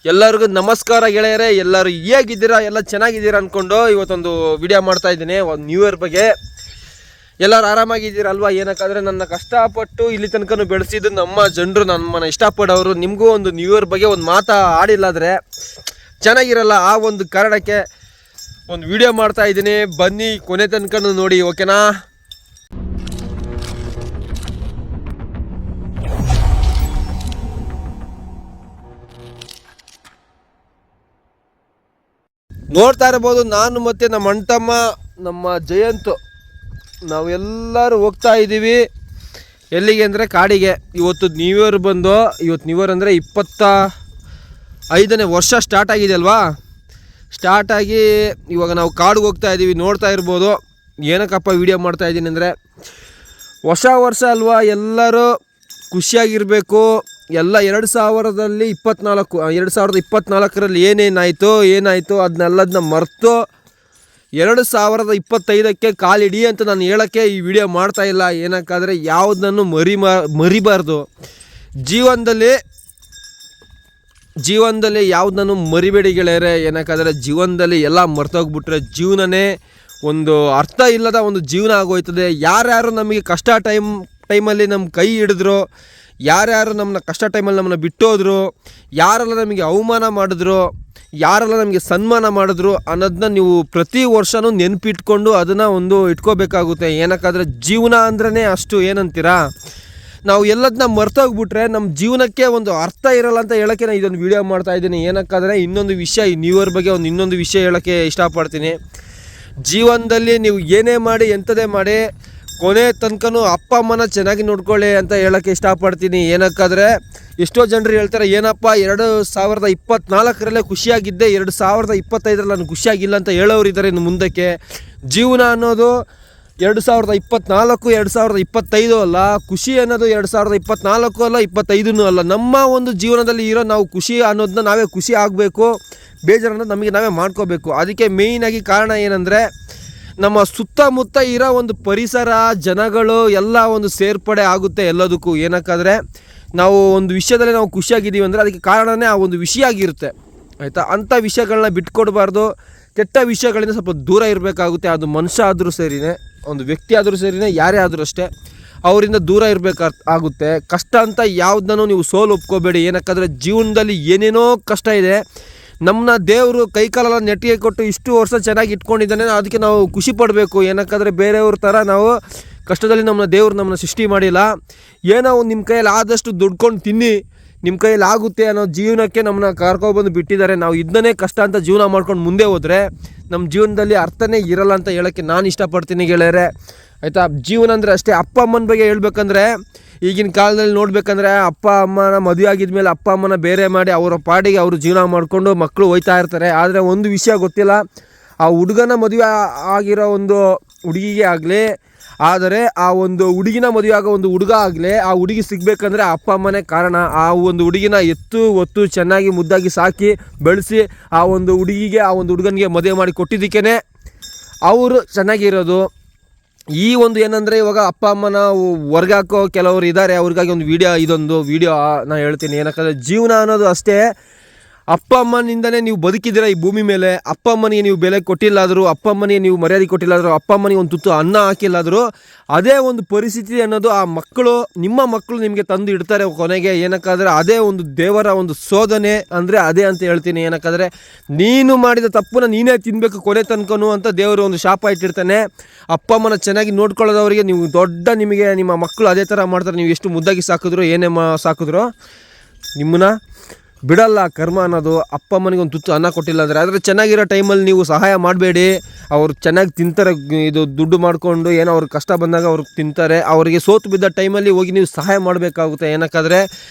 ಎಲ್ಲರಿಗೂ ನಮಸ್ಕಾರ ಗೆಳೆಯರೇ. ಎಲ್ಲರೂ ಹೇಗಿದ್ದೀರಾ? ಎಲ್ಲ ಚೆನ್ನಾಗಿದ್ದೀರಾ ಅಂದ್ಕೊಂಡು ಇವತ್ತೊಂದು ವಿಡಿಯೋ ಮಾಡ್ತಾ ಇದ್ದೀನಿ. ಒಂದು ನ್ಯೂ ಇಯರ್ ಬಗ್ಗೆ. ಎಲ್ಲರೂ ಆರಾಮಾಗಿದ್ದೀರಲ್ವಾ? ಏನಕ್ಕಾದರೆ ನನ್ನ ಕಷ್ಟಪಟ್ಟು ಇಲ್ಲಿ ತನಕ ಬೆಳೆಸಿದ್ದು ನಮ್ಮ ಜನರು, ನಮ್ಮನ್ನು ಇಷ್ಟಪಡೋರು. ನಿಮಗೂ ಒಂದು ನ್ಯೂ ಇಯರ್ ಬಗ್ಗೆ ಒಂದು ಮಾತಾ ಆಡಿಲ್ಲಾದರೆ ಚೆನ್ನಾಗಿರಲ್ಲ. ಆ ಒಂದು ಕಾರಣಕ್ಕೆ ಒಂದು ವಿಡಿಯೋ ಮಾಡ್ತಾ ಇದ್ದೀನಿ. ಬನ್ನಿ ಕೊನೆ ತನಕ ನೋಡಿ, ಓಕೆನಾ? ನೋಡ್ತಾ ಇರ್ಬೋದು, ನಾನು ಮತ್ತು ನಮ್ಮ ಅಣ್ತಮ್ಮ, ನಮ್ಮ ಜಯಂತ್, ನಾವೆಲ್ಲರೂ ಹೋಗ್ತಾ ಇದ್ದೀವಿ. ಎಲ್ಲಿಗೆ ಅಂದರೆ ಕಾಡಿಗೆ. ಇವತ್ತು ನ್ಯೂ ಇಯರ್ ಬಂದು, ಇವತ್ತು ನ್ಯೂ ಇಯರ್ ಅಂದರೆ 25ನೇ ವರ್ಷ ಸ್ಟಾರ್ಟ್ ಆಗಿದೆ ಅಲ್ವಾ? ಸ್ಟಾರ್ಟಾಗಿ ಇವಾಗ ನಾವು ಕಾಡಿಗೆ ಹೋಗ್ತಾ ಇದ್ದೀವಿ. ನೋಡ್ತಾ ಇರ್ಬೋದು. ಏನಕ್ಕಪ್ಪ ವಿಡಿಯೋ ಮಾಡ್ತಾ ಇದ್ದೀನಿ ಅಂದರೆ, ಹೊಸ ವರ್ಷ ಅಲ್ವಾ, ಎಲ್ಲರೂ ಖುಷಿಯಾಗಿರಬೇಕು. ಎಲ್ಲ 2024ರಲ್ಲಿ ಏನಾಯಿತು ಅದನ್ನೆಲ್ಲದನ್ನ ಮರೆತು 2025ಕ್ಕೆ ಕಾಲಿಡಿ ಅಂತ ನಾನು ಹೇಳೋಕ್ಕೆ ಈ ವಿಡಿಯೋ ಮಾಡ್ತಾಯಿಲ್ಲ. ಏನಕ್ಕಾದರೆ ಯಾವುದನ್ನು ಮರಿಬಾರ್ದು. ಜೀವನದಲ್ಲಿ ಯಾವುದನ್ನು ಮರಿಬೇಡಿ ಗೆಳೆಯರೆ. ಏನಕ್ಕಾದರೆ ಜೀವನದಲ್ಲಿ ಎಲ್ಲ ಮರ್ತೋಗ್ಬಿಟ್ರೆ ಜೀವನನೇ ಒಂದು ಅರ್ಥ ಇಲ್ಲದ ಒಂದು ಜೀವನ ಆಗೋಯ್ತದೆ. ಯಾರ್ಯಾರು ನಮಗೆ ಕಷ್ಟ ಟೈಮಲ್ಲಿ ನಮ್ಮ ಕೈ ಹಿಡಿದ್ರು, ಯಾರ್ಯಾರು ನಮ್ಮನ್ನ ಕಷ್ಟ ಟೈಮಲ್ಲಿ ನಮ್ಮನ್ನ ಬಿಟ್ಟೋದ್ರು, ಯಾರೆಲ್ಲ ನಮಗೆ ಅವಮಾನ ಮಾಡಿದ್ರು, ಯಾರೆಲ್ಲ ನಮಗೆ ಸನ್ಮಾನ ಮಾಡಿದ್ರು ಅನ್ನೋದನ್ನ ನೀವು ಪ್ರತಿ ವರ್ಷವೂ ನೆನಪಿಟ್ಕೊಂಡು ಅದನ್ನು ಒಂದು ಇಟ್ಕೋಬೇಕಾಗುತ್ತೆ. ಏನಕ್ಕಾದರೆ ಜೀವನ ಅಂದ್ರೇ ಅಷ್ಟು, ಏನಂತೀರಾ? ನಾವು ಎಲ್ಲದನ್ನ ಮರ್ತೋಗ್ಬಿಟ್ರೆ ನಮ್ಮ ಜೀವನಕ್ಕೆ ಒಂದು ಅರ್ಥ ಇರಲ್ಲ ಅಂತ ಹೇಳೋಕ್ಕೆ ನಾನು ಇದೊಂದು ವಿಡಿಯೋ ಮಾಡ್ತಾಯಿದ್ದೀನಿ. ಏನಕ್ಕಾದರೆ ಇನ್ನೊಂದು ವಿಷಯ, ಈ ನ್ಯೂ ಇಯರ್ ಬಗ್ಗೆ ಇನ್ನೊಂದು ವಿಷಯ ಹೇಳೋಕ್ಕೆ ಇಷ್ಟಪಡ್ತೀನಿ. ಜೀವನದಲ್ಲಿ ನೀವು ಏನೇ ಮಾಡಿ, ಎಂಥದೇ ಮಾಡಿ, ಕೊನೆ ತನಕನೂ ಅಪ್ಪ ಅಮ್ಮನ ಚೆನ್ನಾಗಿ ನೋಡ್ಕೊಳ್ಳಿ ಅಂತ ಹೇಳೋಕ್ಕೆ ಇಷ್ಟಪಡ್ತೀನಿ. ಏನಕ್ಕಾದರೆ ಎಷ್ಟೋ ಜನರು ಹೇಳ್ತಾರೆ, ಏನಪ್ಪ 2024ರಲ್ಲೇ ಖುಷಿಯಾಗಿದ್ದೆ, 2025ರಲ್ಲಿ ನಾನು ಖುಷಿಯಾಗಿಲ್ಲ ಅಂತ ಹೇಳೋರಿದ್ದಾರೆ. ಇನ್ನು ಮುಂದಕ್ಕೆ ಜೀವನ ಅನ್ನೋದು 2024 2025 ಅಲ್ಲ. ಖುಷಿ ಅನ್ನೋದು 2024 ಅಲ್ಲ, 25 ಅಲ್ಲ. ನಮ್ಮ ಒಂದು ಜೀವನದಲ್ಲಿ ಇರೋ ನಾವು ಖುಷಿ ಅನ್ನೋದನ್ನ ನಾವೇ ಖುಷಿ ಆಗಬೇಕು, ಬೇಜಾರು ಅನ್ನೋದು ನಮಗೆ ನಾವೇ ಮಾಡ್ಕೋಬೇಕು. ಅದಕ್ಕೆ ಮೇಯ್ನಾಗಿ ಕಾರಣ ಏನಂದರೆ, ನಮ್ಮ ಸುತ್ತಮುತ್ತ ಇರೋ ಒಂದು ಪರಿಸರ, ಜನಗಳು ಎಲ್ಲ ಒಂದು ಸೇರ್ಪಡೆ ಆಗುತ್ತೆ ಎಲ್ಲದಕ್ಕೂ. ಏನಕ್ಕಾದರೆ ನಾವು ಒಂದು ವಿಷಯದಲ್ಲಿ ನಾವು ಖುಷಿಯಾಗಿದ್ದೀವಿ ಅಂದರೆ ಅದಕ್ಕೆ ಕಾರಣವೇ ಆ ಒಂದು ವಿಷಯ ಆಗಿರುತ್ತೆ, ಆಯಿತಾ? ಅಂಥ ವಿಷಯಗಳನ್ನ ಬಿಟ್ಕೊಡ್ಬಾರ್ದು. ಕೆಟ್ಟ ವಿಷಯಗಳಿಂದ ಸ್ವಲ್ಪ ದೂರ ಇರಬೇಕಾಗುತ್ತೆ. ಅದು ಮನುಷ್ಯ ಆದರೂ ಸರಿಯೇ, ಒಂದು ವ್ಯಕ್ತಿ ಆದರೂ ಸರಿಯೇ, ಯಾರೇ ಆದರೂ ಅಷ್ಟೇ, ಅವರಿಂದ ದೂರ ಇರಬೇಕಾಗುತ್ತೆ. ಕಷ್ಟ ಅಂತ ಯಾವುದನ್ನು ನೀವು ಸೋಲು ಒಪ್ಕೋಬೇಡಿ. ಏನಕ್ಕಾದರೆ ಜೀವನದಲ್ಲಿ ಏನೇನೋ ಕಷ್ಟ ಇದೆ. ನಮ್ಮನ್ನ ದೇವರು ಕೈಕಾಲೆಲ್ಲ ನೆಟ್ಟಿಗೆ ಕೊಟ್ಟು ಇಷ್ಟು ವರ್ಷ ಚೆನ್ನಾಗಿ ಇಟ್ಕೊಂಡಿದ್ದಾನೆ, ಅದಕ್ಕೆ ನಾವು ಖುಷಿ ಪಡಬೇಕು. ಏನಕ್ಕಾದರೆ ಬೇರೆಯವ್ರ ಥರ ನಾವು ಕಷ್ಟದಲ್ಲಿ ನಮ್ಮನ್ನ ಸೃಷ್ಟಿ ಮಾಡಿಲ್ಲ. ಏನೋ ನಿಮ್ಮ ಕೈಯಲ್ಲಿ ಆದಷ್ಟು ದುಡ್ಕೊಂಡು ತಿನ್ನಿ, ನಿಮ್ಮ ಕೈಯಲ್ಲಿ ಆಗುತ್ತೆ ಅನ್ನೋ ಜೀವನಕ್ಕೆ ನಮ್ಮನ್ನ ಕರ್ಕೊಬಂದು ಬಿಟ್ಟಿದ್ದಾರೆ. ನಾವು ಇದನ್ನೇ ಕಷ್ಟ ಅಂತ ಜೀವನ ಮಾಡ್ಕೊಂಡು ಮುಂದೆ ಹೋದರೆ ನಮ್ಮ ಜೀವನದಲ್ಲಿ ಅರ್ಥನೇ ಇರಲ್ಲ ಅಂತ ಹೇಳೋಕ್ಕೆ ನಾನು ಇಷ್ಟಪಡ್ತೀನಿ ಗೆಳೆಯರೆ, ಆಯಿತಾ? ಜೀವನ ಅಂದರೆ ಅಷ್ಟೇ. ಅಪ್ಪ ಅಮ್ಮನ ಬಗ್ಗೆ ಹೇಳ್ಬೇಕಂದ್ರೆ, ಈಗಿನ ಕಾಲದಲ್ಲಿ ನೋಡಬೇಕಂದ್ರೆ ಅಪ್ಪ ಅಮ್ಮನ ಮದುವೆ ಆಗಿದ್ಮೇಲೆ ಅಪ್ಪ ಅಮ್ಮನ ಬೇರೆ ಮಾಡಿ ಅವರ ಪಾಡಿಗೆ ಅವರು ಜೀವನ ಮಾಡಿಕೊಂಡು ಮಕ್ಕಳು ಹೋಯ್ತಾ ಇರ್ತಾರೆ. ಆದರೆ ಒಂದು ವಿಷಯ ಗೊತ್ತಿಲ್ಲ, ಆ ಹುಡುಗನ ಮದುವೆ ಆಗಿರೋ ಒಂದು ಹುಡುಗಿಗೆ ಆಗಲಿ, ಆದರೆ ಆ ಒಂದು ಹುಡುಗಿನ ಮದುವೆ ಆಗೋ ಒಂದು ಹುಡುಗ ಆಗಲಿ, ಆ ಹುಡುಗಿ ಸಿಗಬೇಕಂದ್ರೆ ಅಪ್ಪ ಅಮ್ಮನೇ ಕಾರಣ. ಆ ಒಂದು ಹುಡುಗಿನ ಹೊತ್ತು ಚೆನ್ನಾಗಿ ಮುದ್ದಾಗಿ ಸಾಕಿ ಬೆಳೆಸಿ ಆ ಒಂದು ಹುಡುಗಿಗೆ, ಆ ಒಂದು ಹುಡುಗನಿಗೆ ಮದುವೆ ಮಾಡಿ ಕೊಟ್ಟಿದ್ದಕ್ಕೇ ಅವರು ಚೆನ್ನಾಗಿರೋದು. ಈ ಒಂದು ಏನಂದರೆ, ಇವಾಗ ಅಪ್ಪ ಅಮ್ಮನ ಹೊರ್ಗೆ ಹಾಕೋ ಕೆಲವರು ಇದ್ದಾರೆ, ಅವ್ರಿಗಾಗಿ ಇದೊಂದು ವಿಡಿಯೋ ನಾನು ಹೇಳ್ತೀನಿ. ಏನಕ್ಕಂದರೆ ಜೀವನ ಅನ್ನೋದು ಅಷ್ಟೇ. ಅಪ್ಪ ಅಮ್ಮನಿಂದನೇ ನೀವು ಬದುಕಿದ್ದೀರ ಈ ಭೂಮಿ ಮೇಲೆ. ಅಪ್ಪ ಅಮ್ಮನಿಗೆ ನೀವು ಬೆಲೆ ಕೊಟ್ಟಿಲ್ಲಾದರೂ, ಅಪ್ಪ ಅಮ್ಮನಿಗೆ ನೀವು ಮರ್ಯಾದೆ ಕೊಟ್ಟಿಲ್ಲಾದರೂ, ಅಪ್ಪ ಅಮ್ಮನಿಗೆ ಒಂದು ತುತ್ತು ಅನ್ನ ಹಾಕಿಲ್ಲಾದರೂ, ಅದೇ ಒಂದು ಪರಿಸ್ಥಿತಿ ಅನ್ನೋದು ಆ ಮಕ್ಕಳು, ನಿಮ್ಮ ಮಕ್ಕಳು ನಿಮಗೆ ತಂದು ಇಡ್ತಾರೆ ಕೊನೆಗೆ. ಏನಕ್ಕಾದರೆ ಅದೇ ಒಂದು ದೇವರ ಒಂದು ಶೋಧನೆ ಅಂದರೆ ಅದೇ ಅಂತ ಹೇಳ್ತೀನಿ. ಏನಕ್ಕಾದರೆ ನೀನು ಮಾಡಿದ ತಪ್ಪನ್ನ ನೀನೇ ತಿನ್ನಬೇಕು ಕೊನೆ ತನಕನೂ ಅಂತ ದೇವರು ಒಂದು ಶಾಪ ಇಟ್ಟಿರ್ತಾನೆ. ಅಪ್ಪ ಅಮ್ಮನ ಚೆನ್ನಾಗಿ ನೋಡ್ಕೊಳ್ಳೋದವರಿಗೆ ನೀವು ನಿಮಗೆ ನಿಮ್ಮ ಮಕ್ಕಳು ಅದೇ ಥರ ಮಾಡ್ತಾರೆ. ನೀವು ಎಷ್ಟು ಮುದ್ದಾಗಿ ಸಾಕಿದ್ರು, ಏನೇ ಸಾಕಿದ್ರು ನಿಮ್ಮನ್ನ ಬಿಡಲ್ಲ ಕರ್ಮ ಅನ್ನೋದು. ಅಪ್ಪ ಅಮ್ಮನಿಗೆ ಒಂದು ತುತ್ತು ಅನ್ನ ಕೊಟ್ಟಿಲ್ಲ ಅಂದರೆ, ಆದರೆ ಚೆನ್ನಾಗಿರೋ ಟೈಮಲ್ಲಿ ನೀವು ಸಹಾಯ ಮಾಡಬೇಡಿ. ಅವರು ಚೆನ್ನಾಗಿ ತಿಂತಾರೆ, ಇದು ದುಡ್ಡು ಮಾಡಿಕೊಂಡು ಏನೋ ಅವ್ರಿಗೆ ಕಷ್ಟ ಬಂದಾಗ ಅವ್ರಿಗೆ ತಿಂತಾರೆ. ಅವರಿಗೆ ಸೋತು ಬಿದ್ದ ಟೈಮಲ್ಲಿ ಹೋಗಿ ನೀವು ಸಹಾಯ ಮಾಡಬೇಕಾಗುತ್ತೆ. ಏನಕ್ಕಾದರೆ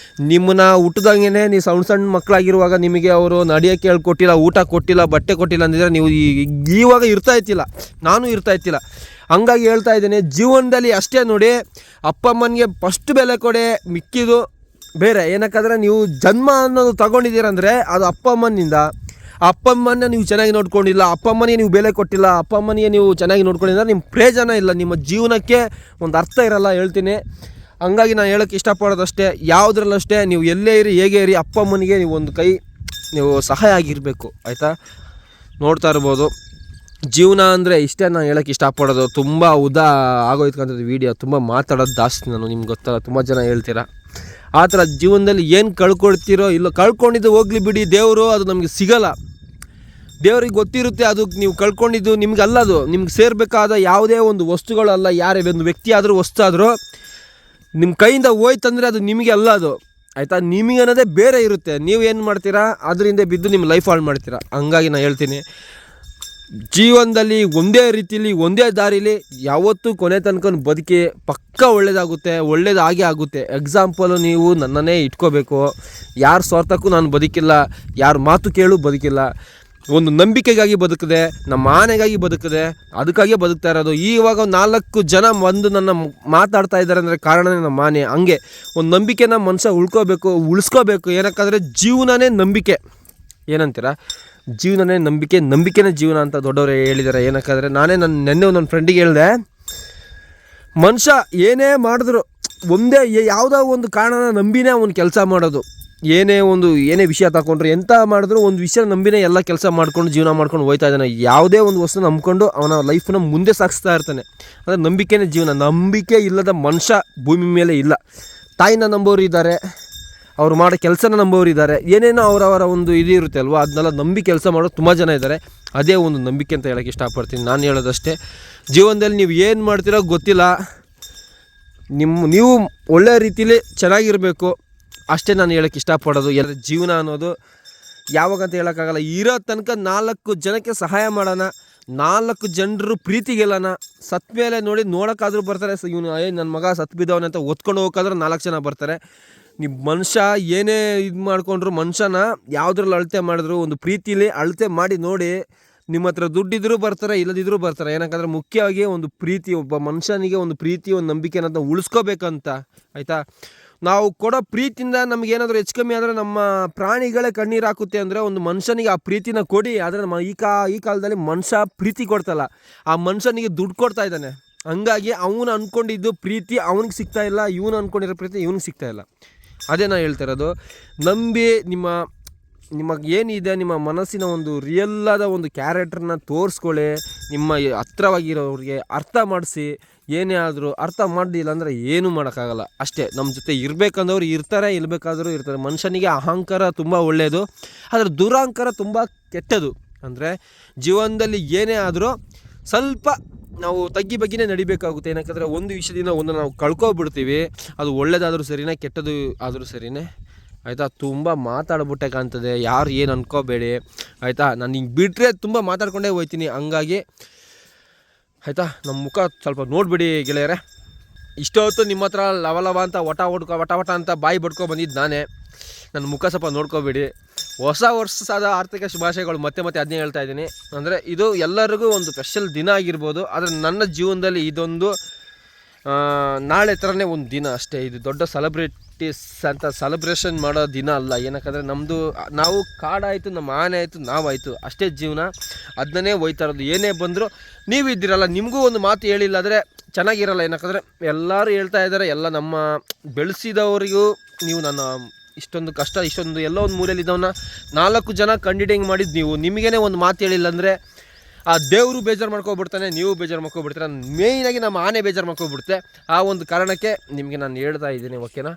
ನಿಮ್ಮನ್ನ ಹುಟ್ಟಿದಂಗೆ ನೀವು ಸಣ್ಣ ಮಕ್ಕಳಾಗಿರುವಾಗ ನಿಮಗೆ ಅವರು ನಡೆಯೋಕ್ಕೆ ಹೇಳ್ಕೊಟ್ಟಿಲ್ಲ, ಊಟ ಕೊಟ್ಟಿಲ್ಲ, ಬಟ್ಟೆ ಕೊಟ್ಟಿಲ್ಲ ಅಂದಿದ್ರೆ ನೀವು ಇವಾಗ ಇರ್ತಾಯಿತ್ತಿಲ್ಲ, ನಾನು ಇರ್ತಾಯಿತ್ತಿಲ್ಲ. ಹಂಗಾಗಿ ಹೇಳ್ತಾ ಇದ್ದೀನಿ, ಜೀವನದಲ್ಲಿ ಅಷ್ಟೇ ನೋಡಿ, ಅಪ್ಪ ಅಮ್ಮನಿಗೆ ಫಸ್ಟ್ ಬೆಲೆ ಕೊಡಿ, ಮಿಕ್ಕಿದು ಬೇರೆ. ಏನಕ್ಕಾದರೆ ನೀವು ಜನ್ಮ ಅನ್ನೋದು ತಗೊಂಡಿದ್ದೀರಂದರೆ ಅದು ಅಪ್ಪ ಅಮ್ಮನಿಂದ. ಅಪ್ಪ ಅಮ್ಮನ ನೀವು ಚೆನ್ನಾಗಿ ನೋಡ್ಕೊಂಡಿಲ್ಲ, ಅಪ್ಪ ಅಮ್ಮನಿಗೆ ನೀವು ಬೆಲೆ ಕೊಟ್ಟಿಲ್ಲ, ಅಪ್ಪ ಅಮ್ಮನಿಗೆ ನೀವು ಚೆನ್ನಾಗಿ ನೋಡ್ಕೊಂಡಿಲ್ಲ, ನಿಮ್ಮ ಪ್ರಯೋಜನ ಇಲ್ಲ, ನಿಮ್ಮ ಜೀವನಕ್ಕೆ ಒಂದು ಅರ್ಥ ಇರಲ್ಲ ಹೇಳ್ತೀನಿ. ಹಂಗಾಗಿ ನಾನು ಹೇಳೋಕ್ಕೆ ಇಷ್ಟಪಡೋದಷ್ಟೇ, ಯಾವುದ್ರಲ್ಲಷ್ಟೇ ನೀವು ಎಲ್ಲೇ ಇರಿ, ಹೇಗೆ ಇರಿ, ಅಪ್ಪ ಅಮ್ಮನಿಗೆ ನೀವು ಒಂದು ಕೈ ನೀವು ಸಹಾಯ ಆಗಿರಬೇಕು ಆಯಿತಾ. ನೋಡ್ತಾ ಇರ್ಬೋದು, ಜೀವನ ಅಂದರೆ ಇಷ್ಟೇ ನಾನು ಹೇಳೋಕ್ಕೆ ಇಷ್ಟಪಡೋದು. ತುಂಬ ಆಗೋಯ್ತಕ್ಕಂಥದ್ದು ವೀಡಿಯೋ, ತುಂಬ ಮಾತಾಡೋದು ಜಾಸ್ತಿ ನಾನು, ನಿಮ್ಗೆ ಗೊತ್ತಲ್ಲ, ತುಂಬ ಜನ ಹೇಳ್ತೀರಾ ಆ ಥರ. ಜೀವನದಲ್ಲಿ ಏನು ಕಳ್ಕೊಳ್ತೀರೋ ಇಲ್ಲೋ, ಕಳ್ಕೊಂಡಿದ್ದು ಹೋಗ್ಲಿ ಬಿಡಿ, ದೇವರು ಅದು ನಮಗೆ ಸಿಗೋಲ್ಲ. ದೇವ್ರಿಗೆ ಗೊತ್ತಿರುತ್ತೆ ಅದು ನೀವು ಕಳ್ಕೊಂಡಿದ್ದು ನಿಮ್ಗೆ ಅದು ನಿಮ್ಗೆ ಸೇರಬೇಕಾದ ಯಾವುದೇ ಒಂದು ವಸ್ತುಗಳಲ್ಲ, ಯಾರೇ ಒಂದು ವ್ಯಕ್ತಿ ಆದರೂ ವಸ್ತು ಆದರೂ ನಿಮ್ಮ ಕೈಯಿಂದ ಹೋಯ್ತಂದರೆ ಅದು ನಿಮಗೆ ಅದು ಆಯಿತಾ. ನಿಮಗೆ ಅನ್ನೋದೇ ಬೇರೆ ಇರುತ್ತೆ, ನೀವು ಏನು ಮಾಡ್ತೀರಾ ಅದರಿಂದ ಬಿದ್ದು ನಿಮ್ಮ ಲೈಫ್ ಹಾಳು ಮಾಡ್ತೀರಾ. ಹಂಗಾಗಿ ನಾನು ಹೇಳ್ತೀನಿ, ಜೀವನದಲ್ಲಿ ಒಂದೇ ರೀತಿಲಿ ಒಂದೇ ದಾರಿಲಿ ಯಾವತ್ತೂ ಕೊನೆ ತನಕ ಬದುಕಿ ಪಕ್ಕ ಒಳ್ಳೇದಾಗುತ್ತೆ, ಒಳ್ಳೇದಾಗೇ ಆಗುತ್ತೆ. ಎಕ್ಸಾಂಪಲು ನೀವು ನನ್ನನ್ನೇ ಇಟ್ಕೋಬೇಕು. ಯಾರ ಸ್ವಾರ್ಥಕ್ಕೂ ನಾನು ಬದುಕಿಲ್ಲ, ಯಾರ ಮಾತು ಕೇಳು ಬದುಕಿಲ್ಲ. ಒಂದು ನಂಬಿಕೆಗಾಗಿ ಬದುಕಿದೆ, ನಮ್ಮ ಆನೆಗಾಗಿ ಬದುಕಿದೆ, ಅದಕ್ಕಾಗಿ ಬದುಕ್ತಾ ಇರೋದು. ಇವಾಗ 4 ಜನ ಬಂದು ನನ್ನ ಮಾತಾಡ್ತಾ ಇದ್ದಾರೆ ಅಂದರೆ ಕಾರಣನೇ ನಮ್ಮ ಆನೆ. ಹಂಗೆ ಒಂದು ನಂಬಿಕೆನ ಮನುಷ್ಯ ಉಳಿಸ್ಕೋಬೇಕು. ಏನಕ್ಕಾದರೆ ಜೀವನನೇ ನಂಬಿಕೆ, ಏನಂತೀರಾ, ಜೀವನನೇ ನಂಬಿಕೆ, ನಂಬಿಕೆನೇ ಜೀವನ ಅಂತ ದೊಡ್ಡವರು ಹೇಳಿದ್ದಾರೆ. ಏನಕ್ಕಾದರೆ ನೆನ್ನೆ ನನ್ನ ಫ್ರೆಂಡಿಗೆ ಹೇಳಿದೆ, ಮನುಷ್ಯ ಏನೇ ಮಾಡಿದ್ರು ಒಂದೇ ಯಾವುದೋ ಒಂದು ಕಾರಣನ ನಂಬಿನೇ ಅವನು ಕೆಲಸ ಮಾಡೋದು. ಏನೇ ವಿಷಯ ತಗೊಂಡ್ರು ಎಂತ ಮಾಡಿದ್ರು ಒಂದು ವಿಷಯ ನಂಬಿನೇ ಎಲ್ಲ ಕೆಲಸ ಮಾಡ್ಕೊಂಡು ಜೀವನ ಮಾಡ್ಕೊಂಡು ಹೋಗ್ತಾ ಇದ್ದಾನೆ. ಯಾವುದೇ ಒಂದು ವಸ್ತು ನಂಬ್ಕೊಂಡು ಅವನ ಲೈಫನ್ನ ಮುಂದೆ ಸಾಗಿಸ್ತಾ ಇರ್ತಾನೆ. ಅಂದರೆ ನಂಬಿಕೆನೇ ಜೀವನ. ನಂಬಿಕೆ ಇಲ್ಲದ ಮನುಷ್ಯ ಭೂಮಿ ಮೇಲೆ ಇಲ್ಲ. ತಾಯಿನ ನಂಬೋರು ಇದ್ದಾರೆ, ಅವ್ರು ಮಾಡೋ ಕೆಲಸನ ನಂಬೋರು ಇದ್ದಾರೆ, ಏನೇನೋ ಅವರವರ ಒಂದು ಇದು ಇರುತ್ತೆ ಅಲ್ವಾ, ಅದನ್ನೆಲ್ಲ ನಂಬಿ ಕೆಲಸ ಮಾಡೋದು ತುಂಬ ಜನ ಇದ್ದಾರೆ. ಅದೇ ಒಂದು ನಂಬಿಕೆ ಅಂತ ಹೇಳೋಕ್ಕೆ ಇಷ್ಟಪಡ್ತೀನಿ. ನಾನು ಹೇಳೋದಷ್ಟೇ, ಜೀವನದಲ್ಲಿ ನೀವು ಏನು ಮಾಡ್ತೀರೋ ಗೊತ್ತಿಲ್ಲ, ನೀವು ಒಳ್ಳೆಯ ರೀತಿಲಿ ಚೆನ್ನಾಗಿರಬೇಕು ಅಷ್ಟೇ ನಾನು ಹೇಳೋಕ್ಕೆ ಇಷ್ಟಪಡೋದು. ಜೀವನ ಅನ್ನೋದು ಯಾವಾಗಂತ ಹೇಳೋಕ್ಕಾಗಲ್ಲ. ಇರೋ ತನಕ 4 ಜನಕ್ಕೆ ಸಹಾಯ ಮಾಡೋಣ, 4 ಜನರು ಪ್ರೀತಿ ಗೆಲ್ಲೋಣ. ಸತ್ತ ಮೇಲೆ ನೋಡೋಕ್ಕಾದ್ರೂ ಬರ್ತಾರೆ, ಇವನು ನನ್ನ ಮಗ ಸತ್ತು ಬಿದ್ದವನೇ ಅಂತ ಒತ್ಕೊಂಡು ಹೋಗೋಕ್ಕಾದ್ರೂ 4 ಜನ ಬರ್ತಾರೆ. ನೀವು ಮನುಷ್ಯ ಏನೇ ಇದು ಮಾಡಿಕೊಂಡ್ರು, ಮನುಷ್ಯನ ಯಾವುದ್ರಲ್ಲಿ ಅಳತೆ ಮಾಡಿದ್ರು ಒಂದು ಪ್ರೀತಿಲಿ ಅಳತೆ ಮಾಡಿ ನೋಡಿ. ನಿಮ್ಮ ಹತ್ರ ದುಡ್ಡಿದ್ರೂ ಬರ್ತಾರೆ, ಇಲ್ಲದಿದ್ರೂ ಬರ್ತಾರೆ. ಏನಕ್ಕಂದ್ರೆ ಮುಖ್ಯವಾಗಿ ಒಂದು ಪ್ರೀತಿ, ಒಬ್ಬ ಮನುಷ್ಯನಿಗೆ ಒಂದು ಪ್ರೀತಿ, ಒಂದು ನಂಬಿಕೆ ಅನ್ನೋದನ್ನ ಉಳಿಸ್ಕೋಬೇಕಂತ ಆಯಿತಾ. ನಾವು ಕೊಡೋ ಪ್ರೀತಿಯಿಂದ ನಮಗೇನಾದರೂ ಹೆಚ್ಚು ಕಮ್ಮಿ ಆದರೆ ನಮ್ಮ ಪ್ರಾಣಿಗಳೇ ಕಣ್ಣೀರು ಹಾಕುತ್ತೆ. ಅಂದರೆ ಒಂದು ಮನುಷ್ಯನಿಗೆ ಆ ಪ್ರೀತಿನ ಕೊಡಿ. ಆದರೆ ಈ ಕಾಲದಲ್ಲಿ ಮನುಷ್ಯ ಪ್ರೀತಿ ಕೊಡ್ತಲ್ಲ, ಆ ಮನುಷ್ಯನಿಗೆ ದುಡ್ಡು ಕೊಡ್ತಾ ಇದ್ದಾನೆ. ಹಂಗಾಗಿ ಅವನು ಅಂದ್ಕೊಂಡಿದ್ದು ಪ್ರೀತಿ ಅವನಿಗೆ ಸಿಗ್ತಾ ಇಲ್ಲ, ಇವನು ಅಂದ್ಕೊಂಡಿರೋ ಪ್ರೀತಿ ಇವನಿಗೆ ಸಿಗ್ತಾ ಇಲ್ಲ. ಅದೇ ನಾನು ಹೇಳ್ತಾ ಇರೋದು. ನಂಬಿ ನಿಮಗೆ ಏನಿದೆ ನಿಮ್ಮ ಮನಸ್ಸಿನ ಒಂದು ರಿಯಲ್ಲಾದ ಒಂದು ಕ್ಯಾರೆಕ್ಟ್ರನ್ನ ತೋರಿಸ್ಕೊಳ್ಳಿ. ನಿಮ್ಮ ಹತ್ರವಾಗಿರೋರಿಗೆ ಅರ್ಥ ಮಾಡಿಸಿ. ಏನೇ ಆದರೂ ಅರ್ಥ ಮಾಡಲಿಲ್ಲ ಅಂದರೆ ಏನೂ ಮಾಡೋಕ್ಕಾಗಲ್ಲ. ಅಷ್ಟೇ, ನಮ್ಮ ಜೊತೆ ಇರಬೇಕಂದವ್ರು ಇರ್ತಾರೆ, ಇರಬೇಕಾದ್ರೂ ಇರ್ತಾರೆ. ಮನುಷ್ಯನಿಗೆ ಅಹಂಕಾರ ತುಂಬ ಒಳ್ಳೆಯದು, ಆದರೆ ದುರಹಂಕಾರ ತುಂಬ ಕೆಟ್ಟದು. ಅಂದರೆ ಜೀವನದಲ್ಲಿ ಏನೇ ಆದರೂ ಸ್ವಲ್ಪ ನಾವು ತಗ್ಗಿ ಬಗ್ಗಿನೇ ನಡಿಬೇಕಾಗುತ್ತೆ. ಏನಕ್ಕಂದರೆ ಒಂದು ವಿಷಯದಿಂದ ಒಂದು ನಾವು ಕಳ್ಕೊಬಿಡ್ತೀವಿ. ಅದು ಒಳ್ಳೇದಾದರೂ ಸರಿನೇ, ಕೆಟ್ಟದ್ದು ಆದರೂ ಸರಿನೇ ಆಯಿತಾ. ತುಂಬ ಮಾತಾಡ್ಬಿಟ್ಟೆ ಕಾಣ್ತದೆ, ಯಾರು ಏನು ಅನ್ಕೋಬೇಡಿ ಆಯಿತಾ. ನಾನು ಹಿಂಗೆ ಬಿಟ್ಟರೆ ತುಂಬ ಮಾತಾಡ್ಕೊಂಡೇ ಹೋಗ್ತೀನಿ. ಹಂಗಾಗಿ ಆಯಿತಾ, ನಮ್ಮ ಮುಖ ಸ್ವಲ್ಪ ನೋಡಿಬಿಡಿ ಗೆಳೆಯರೆ. ಇಷ್ಟೊತ್ತು ನಿಮ್ಮ ಹತ್ರ ಲವ ಅಂತ ವಟ ಅಂತ ಬಾಯಿ ಬಡ್ಕೊ ಬಂದಿದ್ದು ನಾನೇ. ನನ್ನ ಮುಖ ಸ್ವಲ್ಪ ನೋಡ್ಕೋಬೇಡಿ. ಹೊಸ ವರ್ಷದ ಆರ್ಥಿಕ ಶುಭಾಶಯಗಳು ಮತ್ತೆ ಅದನ್ನೇ ಹೇಳ್ತಾ ಇದ್ದೀನಿ. ಅಂದರೆ ಇದು ಎಲ್ಲರಿಗೂ ಒಂದು ಸ್ಪೆಷಲ್ ದಿನ ಆಗಿರ್ಬೋದು, ಆದರೆ ನನ್ನ ಜೀವನದಲ್ಲಿ ಇದೊಂದು ನಾಳೆ ಥರನೇ ಒಂದು ದಿನ ಅಷ್ಟೇ. ಇದು ದೊಡ್ಡ ಸೆಲೆಬ್ರೇಷನ್ ಮಾಡೋ ದಿನ ಅಲ್ಲ. ಏನಕ್ಕಂದರೆ ನಾವು ಕಾಡಾಯಿತು, ನಮ್ಮ ಆನೆ ಆಯಿತು, ನಾವಾಯಿತು, ಅಷ್ಟೇ ಜೀವನ. ಅದನ್ನೇ ಹೋಯ್ತಾ ಇರೋದು. ಏನೇ ಬಂದರೂ ನೀವು ಇದ್ದೀರಲ್ಲ, ನಿಮಗೂ ಒಂದು ಮಾತು ಹೇಳಿಲ್ಲ ಅಂದರೆ ಚೆನ್ನಾಗಿರಲ್ಲ. ಏನಕ್ಕಂದರೆ ಎಲ್ಲರೂ ಹೇಳ್ತಾ ಇದ್ದಾರೆ, ಎಲ್ಲ ನಮ್ಮ ಬೆಳೆಸಿದವರಿಗೂ ನೀವು ನನ್ನ ಇಷ್ಟೊಂದು ಕಷ್ಟ, ಇಷ್ಟೊಂದು ಎಲ್ಲೋ ಒಂದು ಮೂಲೆಯಲ್ಲಿ ಇದ್ದವನ್ನ 4 ಜನ ಕಂಡಿಡಿಂಗ್ ಮಾಡಿದ್ದು ನೀವು, ನಿಮಗೇನೆ ಒಂದು ಮಾತು ಹೇಳಿಲ್ಲ ಅಂದರೆ ಆ ದೇವರು ಬೇಜಾರು ಮಾಡ್ಕೊಬಿಡ್ತಾನೆ, ನೀವು ಬೇಜಾರು ಮಾಡ್ಕೊಬಿಡ್ತೀರ. ಮೇಯ್ನಾಗಿ ನಮ್ಮ ಆನೆ ಬೇಜಾರು ಮಾಡ್ಕೊಬಿಡುತ್ತೆ. ಆ ಒಂದು ಕಾರಣಕ್ಕೆ ನಿಮಗೆ ನಾನು ಹೇಳ್ತಾ ಇದ್ದೀನಿ. ಓಕೆನಾ,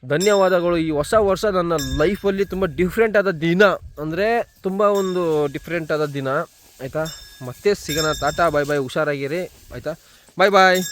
ಧನ್ಯವಾದಗಳು. ಈ ಹೊಸ ವರ್ಷ ನನ್ನ ಲೈಫಲ್ಲಿ ತುಂಬ ಡಿಫ್ರೆಂಟ್ ಆದ ದಿನ, ಅಂದರೆ ತುಂಬ ಒಂದು ಡಿಫ್ರೆಂಟ್ ಆದ ದಿನ ಆಯಿತಾ. ಮತ್ತೆ ಸಿಗೋಣ. ಟಾಟಾ, ಬಾಯ್ ಬಾಯ್, ಹುಷಾರಾಗಿರಿ ಆಯಿತಾ. ಬಾಯ್ ಬಾಯ್.